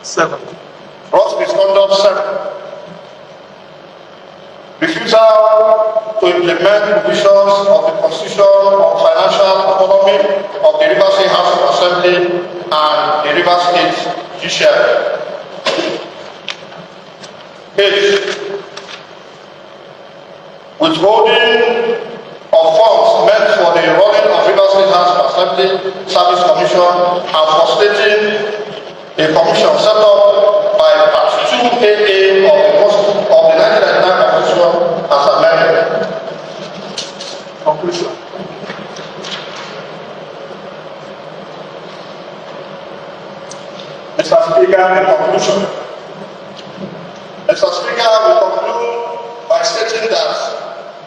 7. Gross misconduct 7. Refusal to implement provisions of the Constitution on financial autonomy of the Rivers State House of Assembly and the Rivers State Judiciary. 8. Withholding of funds meant for the running of Rivers State House of Assembly Service Commission and for stating a commission set up by Part 2AA of the 1999 Constitution as amended. Conclusion. Mr. Speaker, in conclusion. Mr. Speaker, we conclude by stating that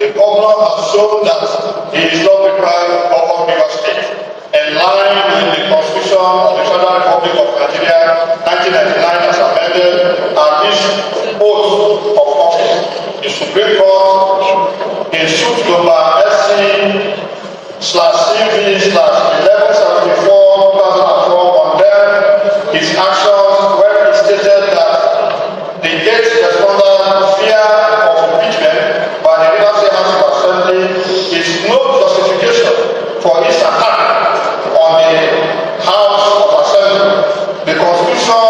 the governor has shown that he is not required to govern Rivers State in line with the Constitution of the Federal Republic of Nigeria 1999 as amended and his oath of office. The Supreme Court in suit number SC/CV/1174/2004 condemned his actions when he stated that the gate respondent fear of impeachment by the Rivers State House of Assembly is no justification for his attack on the House of Assembly, the Constitution,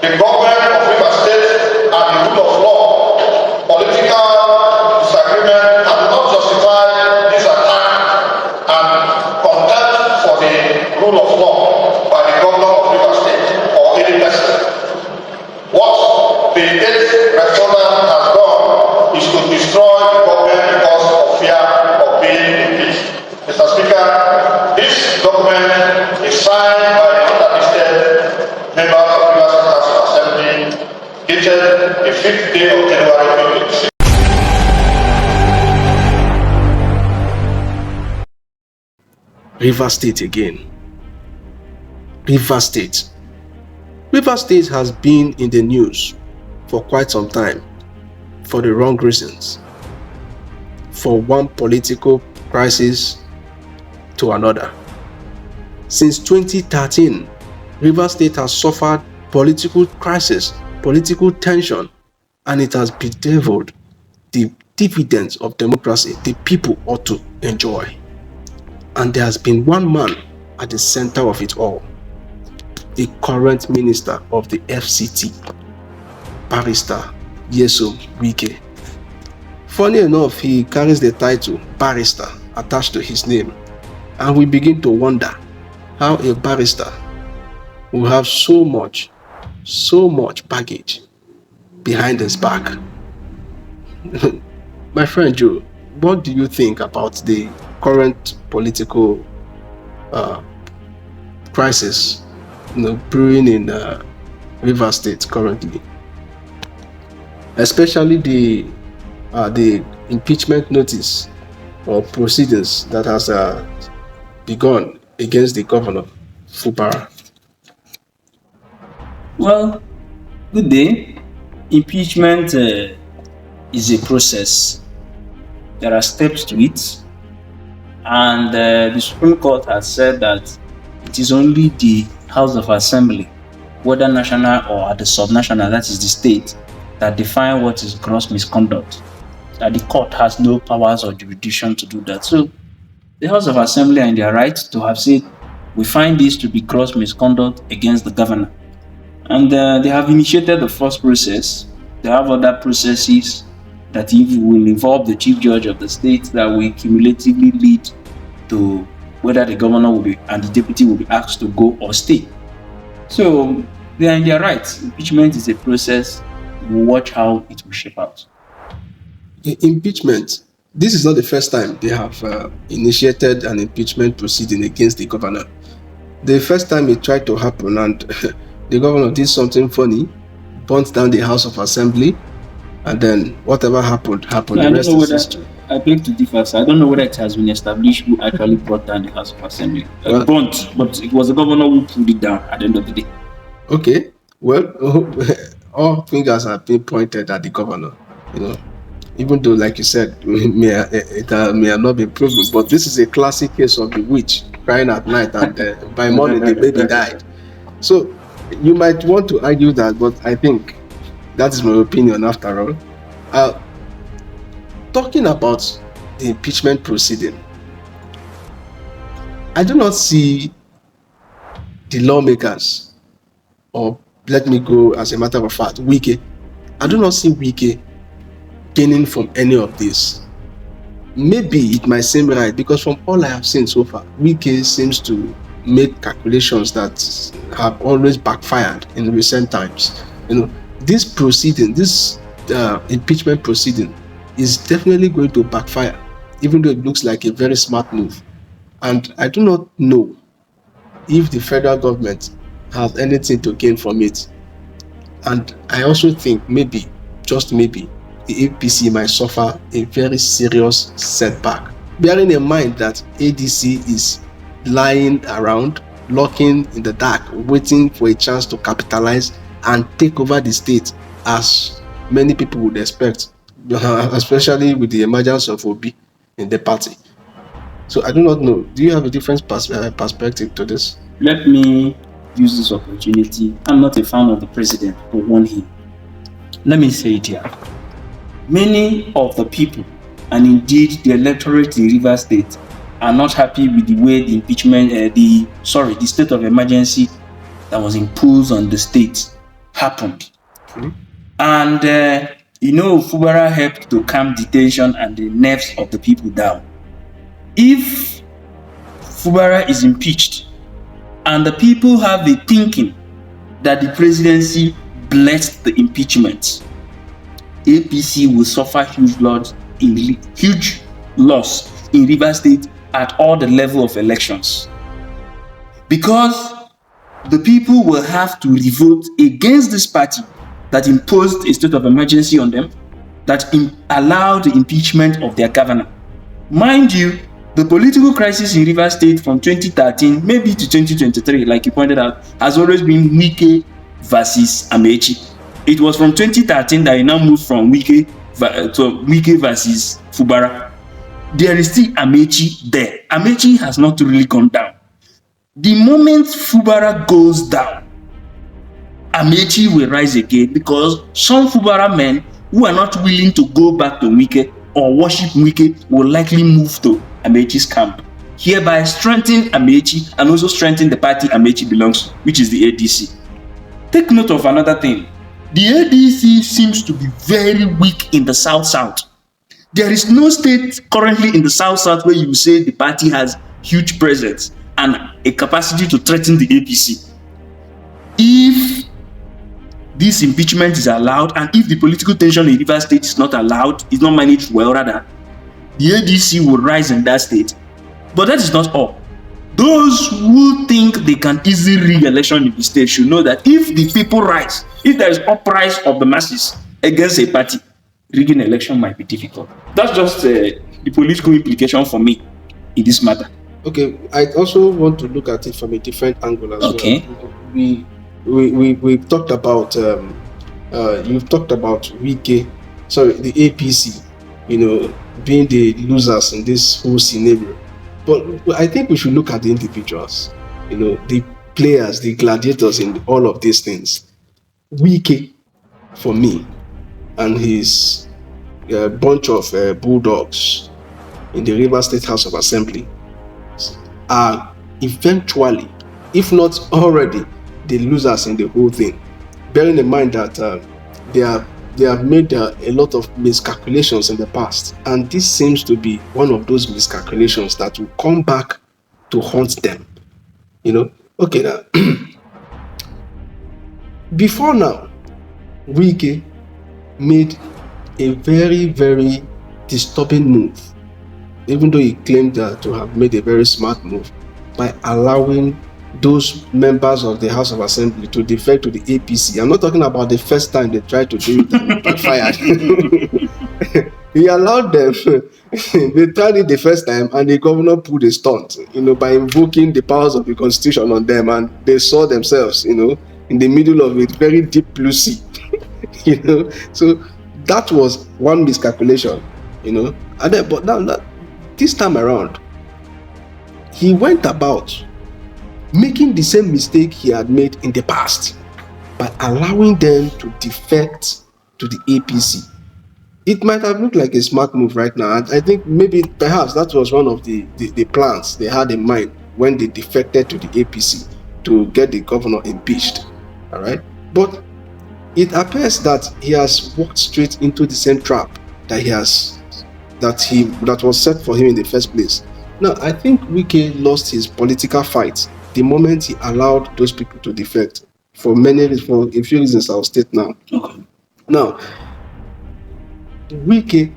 the government of Rivers State, and the rule of law. Political disagreement cannot justify this attack and contempt for the rule of law by the governor of Rivers State or any person. What the 8th respondent has done is to destroy the government because of fear of being impeached. Mr. Speaker, this document is signed by the underlisted members of the Rivers State House of Assembly, dated the 5th day of January 2026. Rivers State again. Rivers State. Rivers State has been in the news for quite some time for the wrong reasons. For one political crisis to another. Since 2013, Rivers State has suffered political crisis, political tension, and it has bedeviled the dividends of democracy the people ought to enjoy. And there has been one man at the center of it all. The current minister of the FCT, Barrister Sim Wike. Funny enough, he carries the title barrister attached to his name, and we begin to wonder how a barrister will have so much baggage behind his back. My friend Joe, what do you think about the current political crisis brewing in Rivers State currently, especially the impeachment notice or proceedings that has begun against the governor Fubara? Well, good day. Impeachment is a process. There are steps to it, and the Supreme Court has said that it is only the House of Assembly, whether national or at the subnational, that is the state, that define what is gross misconduct. That the court has no powers or jurisdiction to do that. So the House of Assembly are in their right to have said, we find this to be gross misconduct against the governor. And they have initiated the first process. They have other processes that will involve the chief judge of the state that will cumulatively lead to whether the governor will be and the deputy will be asked to go or stay. So they are in their rights. Impeachment is a process. We'll watch how it will shape out. Impeachment. This is not the first time they have initiated an impeachment proceeding against the governor. The first time it tried to happen, and the governor did something funny, burnt down the House of Assembly, and then whatever happened. I don't know whether I beg to differ. So I don't know whether it has been established who actually brought down the House of Assembly. Burnt, but it was the governor who pulled it down at the end of the day. Okay, well, all fingers have been pointed at the governor, even though, like you said, it may have not been proven, but this is a classic case of the witch crying at night, and by morning the baby died. So You might want to argue that, but I think that is my opinion after all. Talking about the impeachment proceeding, I do not see the lawmakers, or let me go as a matter of fact, Wike. I do not see Wike gaining from any of this. Maybe it might seem right because from all I have seen so far, Wike seems to make calculations that have always backfired in recent times. This proceeding, this impeachment proceeding, is definitely going to backfire, even though it looks like a very smart move. And I do not know if the federal government has anything to gain from it. And I also think maybe, just maybe, the APC might suffer a very serious setback, bearing in mind that ADC is lying around, lurking in the dark, waiting for a chance to capitalize and take over the state, as many people would expect, especially with the emergence of Obi in the party. So I do not know. Do you have a different perspective to this? Let me use this opportunity. I'm not a fan of the president, but warn him. Let me say it here. Many of the people, and indeed the electorate in Rivers State, are not happy with the way the impeachment, the state of emergency that was imposed on the state happened. And Fubara helped to calm the tension and the nerves of the people down. If Fubara is impeached and the people have the thinking that the presidency blessed the impeachment, APC will suffer huge loss in Rivers State at all the level of elections, because the people will have to revote against this party that imposed a state of emergency on them, that allowed the impeachment of their governor. Mind you, the political crisis in Rivers State from 2013 maybe to 2023, like you pointed out, has always been Wike versus Amechi. It was from 2013 that it now moved from Wike versus Fubara. There is still Amechi there. Amechi has not really gone down. The moment Fubara goes down, Amechi will rise again, because some Fubara men who are not willing to go back to Wike or worship Wike will likely move to Amechi's camp, hereby strengthening Amechi and also strengthening the party Amechi belongs to, which is the ADC. Take note of another thing. The ADC seems to be very weak in the South-South. There is no state currently in the South-South where you say the party has huge presence and a capacity to threaten the APC. If this impeachment is allowed, and if the political tension in Rivers State is not managed well, rather, the ADC will rise in that state. But that is not all. Those who think they can easily rig election in the state should know that if the people rise, if there is uprise of the masses against a party, rigging election might be difficult. That's just the political implication for me in this matter. Okay, I also want to look at it from a different angle as well. We talked about you've talked about the APC, being the losers in this whole scenario. But I think we should look at the individuals, the players, the gladiators in all of these things. Wike, for me, and his bunch of bulldogs in the Rivers State House of Assembly are eventually, if not already, the losers in the whole thing. Bearing in mind that they have made a lot of miscalculations in the past, and this seems to be one of those miscalculations that will come back to haunt them. Okay, now before now, Wike made a very, very disturbing move, even though he claimed to have made a very smart move, by allowing those members of the House of Assembly to defect to the APC. I'm not talking about the first time they tried to do it and backfired. He allowed them. They tried it the first time, and the governor pulled a stunt, by invoking the powers of the Constitution on them, and they saw themselves, in the middle of a very deep blue sea. So that was one miscalculation, And then, but now this time around, he went about making the same mistake he had made in the past by allowing them to defect to the APC. It might have looked like a smart move right now. And I think maybe perhaps that was one of the plans they had in mind when they defected to the APC to get the governor impeached. All right. But it appears that he has walked straight into the same trap that was set for him in the first place. Now, I think Wike lost his political fight the moment he allowed those people to defect for a few reasons I'll state now. Okay. Now, Wike,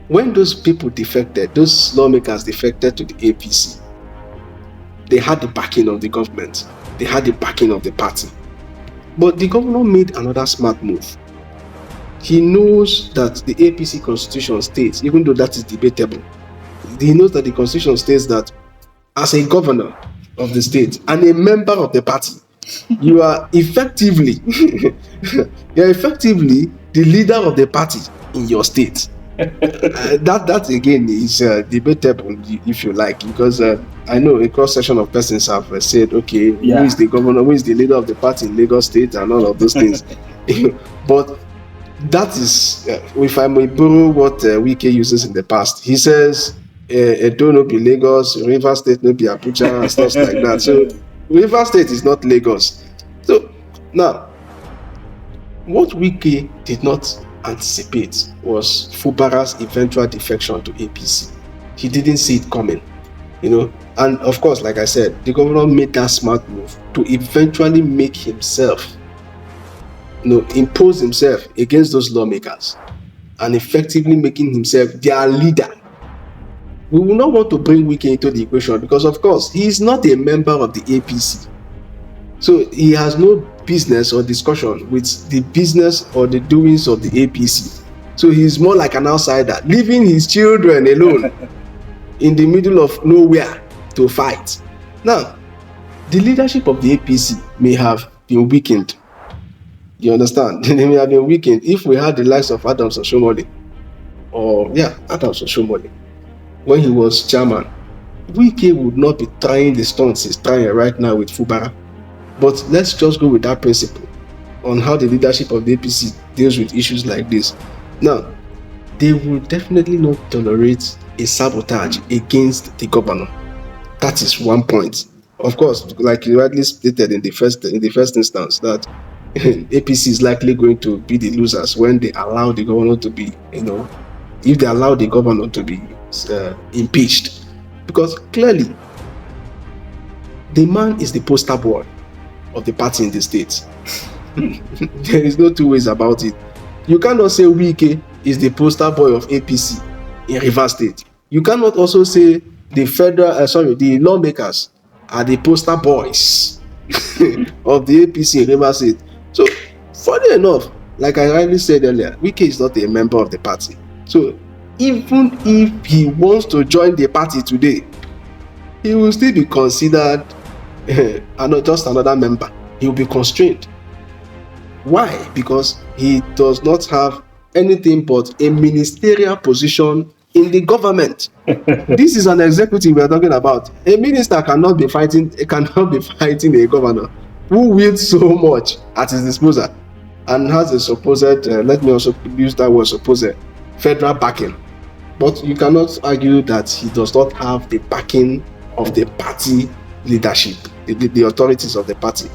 when those people defected, those lawmakers defected to the APC, they had the backing of the government, they had the backing of the party. But the governor made another smart move. He knows that the APC constitution states, even though that is debatable, he knows that the constitution states that as a governor of the state and a member of the party, you are effectively the leader of the party in your state. That again is debatable, if you like, because I know a cross section of persons have said, okay, who is the governor, who is the leader of the party in Lagos State, and all of those things. But that is, if I may borrow what Wike uses in the past, he says, Edo no be Lagos, Rivers State no be Abuja, and stuff like that. So Rivers State is not Lagos. So now, what Wike did not anticipate was Fubara's eventual defection to APC. He didn't see it coming, and of course, like I said, the governor made that smart move to eventually make himself, impose himself against those lawmakers and effectively making himself their leader. We will not want to bring Wike into the equation because, of course, he is not a member of the APC. So he has no business or discussion with the business or the doings of the APC. So he's more like an outsider, leaving his children alone in the middle of nowhere to fight. Now, the leadership of the APC may have been weakened. You understand? They may have been weakened if we had the likes of Adams Oshomole, when he was chairman. Wike would not be trying the stunts he's trying right now with Fubara. But let's just go with that principle on how the leadership of the APC deals with issues like this. Now, they will definitely not tolerate a sabotage against the governor. That is one point. Of course, like you rightly stated in the first instance, that APC is likely going to be the losers when they allow the governor to be, if they allow the governor to be impeached. Because clearly, the man is the poster boy of the party in the state. There is no two ways about it. You cannot say Wike is the poster boy of APC in Rivers State. You cannot also say the lawmakers are the poster boys of the APC in Rivers State. So, funny enough, like I rightly said earlier, Wike is not a member of the party. So, even if he wants to join the party today, he will still be considered not just another member. He will be constrained. Why? Because he does not have anything but a ministerial position in the government. This is an executive we are talking about. A minister cannot be fighting a governor who wields so much at his disposal and has a supposed, let me also use that word, supposed federal backing. But you cannot argue that he does not have the backing of the party leadership, the authorities of the party.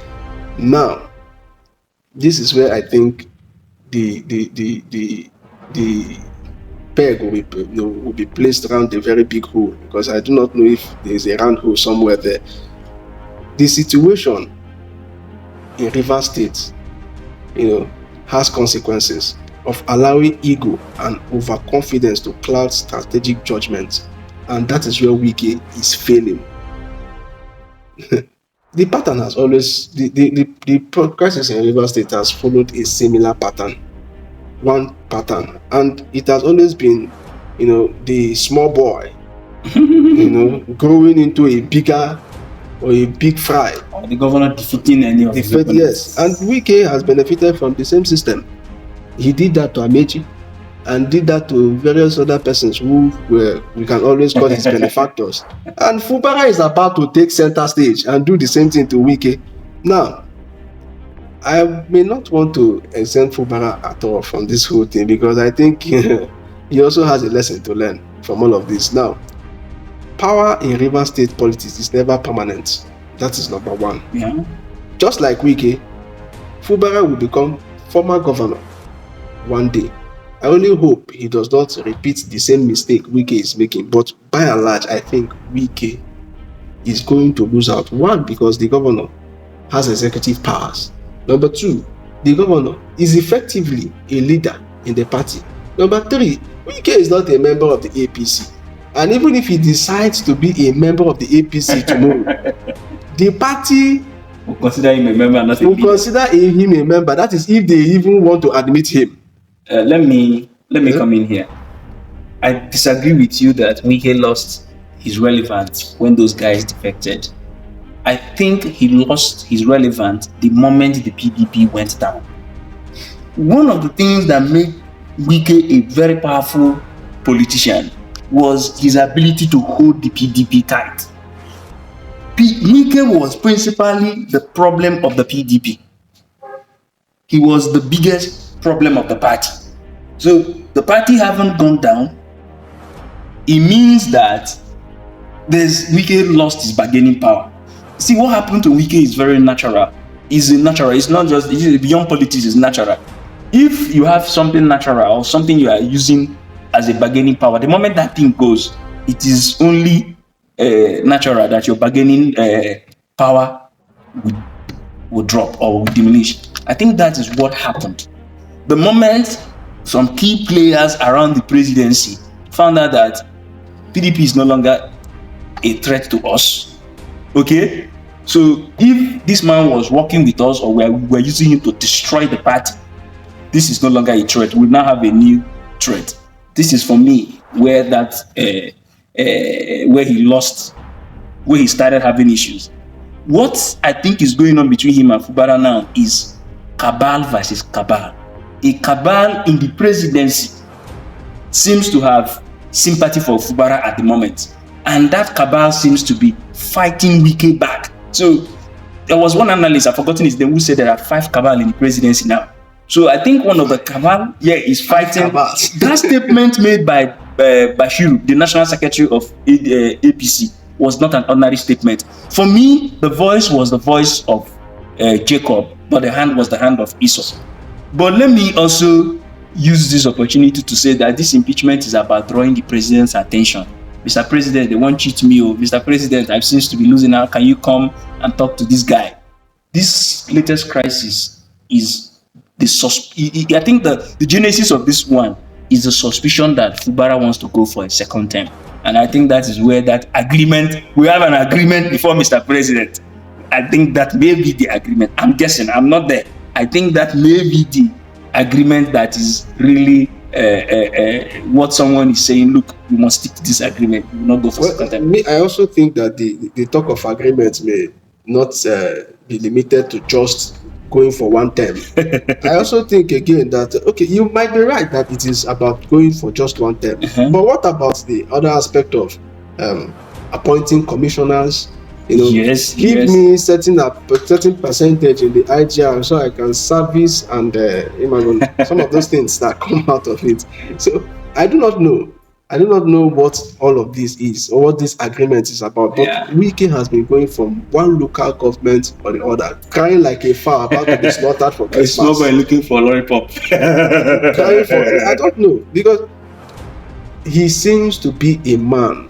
Now, this is where I think the peg will be placed around a very big hole, because I do not know if there is a round hole somewhere there. The situation in Rivers State, has consequences of allowing ego and overconfidence to cloud strategic judgment, and that is where Wike is failing. The pattern has always, the crisis in Rivers State has followed a similar pattern, and it has always been, the small boy, growing into a bigger or a big fry. Or the governor defeating any of the Yes, and Wike has benefited from the same system. He did that to Amechi. and did that to various other persons who we can always call his benefactors. And Fubara is about to take center stage and do the same thing to Wike. Now, I may not want to exempt Fubara at all from this whole thing, because I think he also has a lesson to learn from all of this. Now, power in Rivers State politics is never permanent. That is number one. Yeah. Just like Wike, Fubara will become former governor one day. I only hope he does not repeat the same mistake Wike is making. But by and large, I think Wike is going to lose out. One, because the governor has executive powers. Number two, the governor is effectively a leader in the party. Number three, Wike is not a member of the APC. And even if he decides to be a member of the APC tomorrow, the party We'll consider him a member, not a will leader. consider him a member. That is, if they even want to admit him. Let me come in here. I disagree with you that Wike lost his relevance when those guys defected. I think he lost his relevance the moment the PDP went down. One of the things that made Wike a very powerful politician was his ability to hold the PDP tight. Wike was principally the problem of the PDP. He was the biggest problem of the party. So the party haven't gone down. It means that Wike lost his bargaining power. See, what happened to Wike is very natural. It's natural. It's not just beyond politics. It's natural. If you have something natural or something you are using as a bargaining power, the moment that thing goes, it is only natural that your bargaining power will drop or will diminish. I think that is what happened. The moment some key players around the presidency found out that PDP is no longer a threat to us, okay? So if this man was working with us or we were using him to destroy the party, this is no longer a threat. We now have a new threat. This is for me where that where he lost, where he started having issues. What I think is going on between him and Fubara now is cabal versus cabal. A cabal in the presidency seems to have sympathy for Fubara at the moment, and that cabal seems to be fighting Wike back. So there was one analyst, I've forgotten his name, who said there are 5 cabal in the presidency now. So I think one of the cabal is fighting. That statement made by Bashiru, the national secretary of APC, was not an ordinary statement. For me, the voice was the voice of Jacob, but the hand was the hand of Esau. But let me also use this opportunity to say that this impeachment is about drawing the president's attention. Mr. President, they won't cheat me. Oh, Mr. President, I seem to be losing out. Can you come and talk to this guy? This latest crisis is I think the genesis of this one is the suspicion that Fubara wants to go for a second term. And I think that is where that agreement, we have an agreement before Mr. President. I think that may be the agreement. I'm guessing, I'm not there. I think that may be the agreement that is really what someone is saying, look, we must stick to this agreement. We will not go for second term. I also think that the talk of agreement may not be limited to just going for one term. I also think again that, okay, you might be right that it is about going for just one term. But what about the other aspect of appointing commissioners? You know, give me certain percentage in the IGR so I can service and some of those things that come out of it. So I do not know what all of this is or what this agreement is about. But Wike has been going from one local government or the other, crying like a fowl about to be slaughtered for Christmas. It's not by looking for a lollipop. I don't know, because he seems to be a man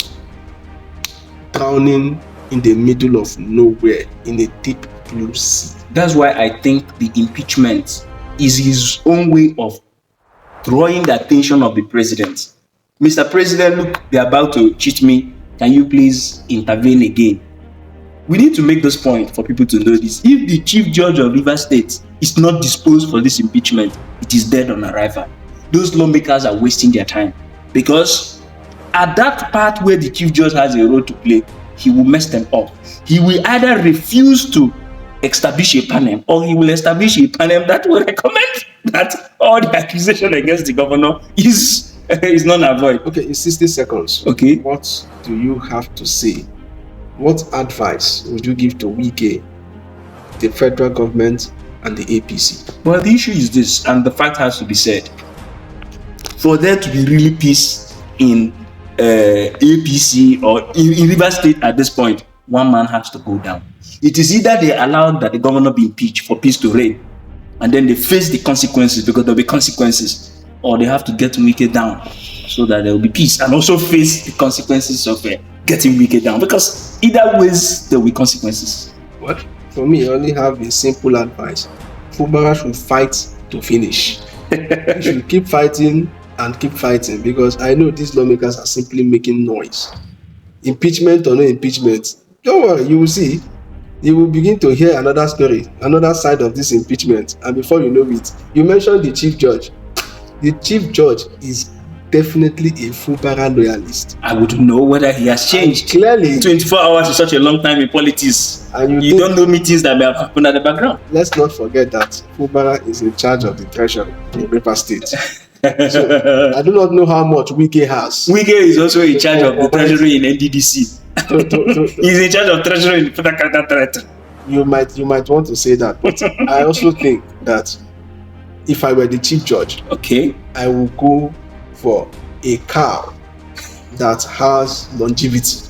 drowning in the middle of nowhere in a deep blue sea. That's why I think the impeachment is his own way of drawing the attention of the president. Mr. President, look, they're about to cheat me. Can you please intervene again? We need to make this point for people to know this. If the chief judge of Rivers State is not disposed for this impeachment, it is dead on arrival. Those lawmakers are wasting their time, because at that part where the chief judge has a role to play, he will mess them up. He will either refuse to establish a panel, or he will establish a panel that will recommend that all the accusation against the governor is non-avoid. Okay, in 60 seconds, Okay. what do you have to say? What advice would you give to Wike, the federal government, and the APC? Well, the issue is this, and the fact has to be said. For there to be really peace in APC or in Rivers State at this point, one man has to go down. It is either they allow that the governor be impeached for peace to reign, and then they face the consequences, because there will be consequences, or they have to get Wike down so that there will be peace, and also face the consequences of getting Wike down, because either ways there will be consequences. What? For me, I only have a simple advice. Fubara should fight to finish. He should keep fighting and keep fighting, because I know these lawmakers are simply making noise. Impeachment or no impeachment, don't worry, you will see. You will begin to hear another story, another side of this impeachment, and before you know it, you mentioned the chief judge. The chief judge is definitely a Fubara loyalist. I would know whether he has changed. Clearly, 24 hours is such a long time in politics. And you don't know meetings that may have happened at the background. Let's not forget that Fubara is in charge of the treasury in Rivers State. So I do not know how much Wike has. Wike is also in charge of the treasury in NDDC. He's in charge of treasury in Federal Capital Territory. You might want to say that, but I also think that if I were the chief judge, okay, I will go for a cow that has longevity,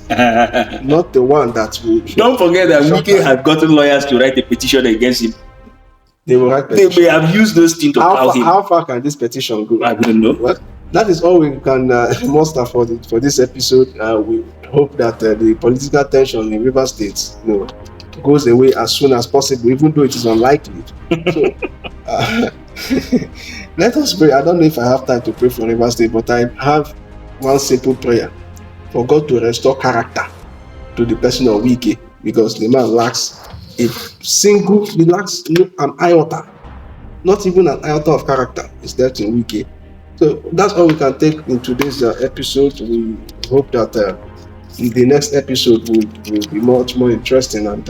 not the one that will. Don't forget that Wike had gotten lawyers to write a petition against him. They will write petition. They may have used those things to cow him. How far can this petition go? I don't know. Well, that is all we can muster for this episode. We hope that the political tension in Rivers State, goes away as soon as possible, even though it is unlikely. So, let us pray. I don't know if I have time to pray for Rivers State, but I have one simple prayer for God to restore character to the person of Wike, because the man lacks an iota, not even an iota of character is there in Wike. So that's all we can take in today's episode. We hope that the next episode will be much more interesting and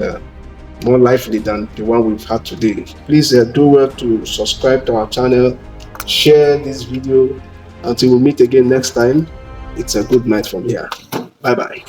more lively than the one we've had today. Please do well to subscribe to our channel, share this video. Until we meet again next time, it's a good night from here. Bye bye.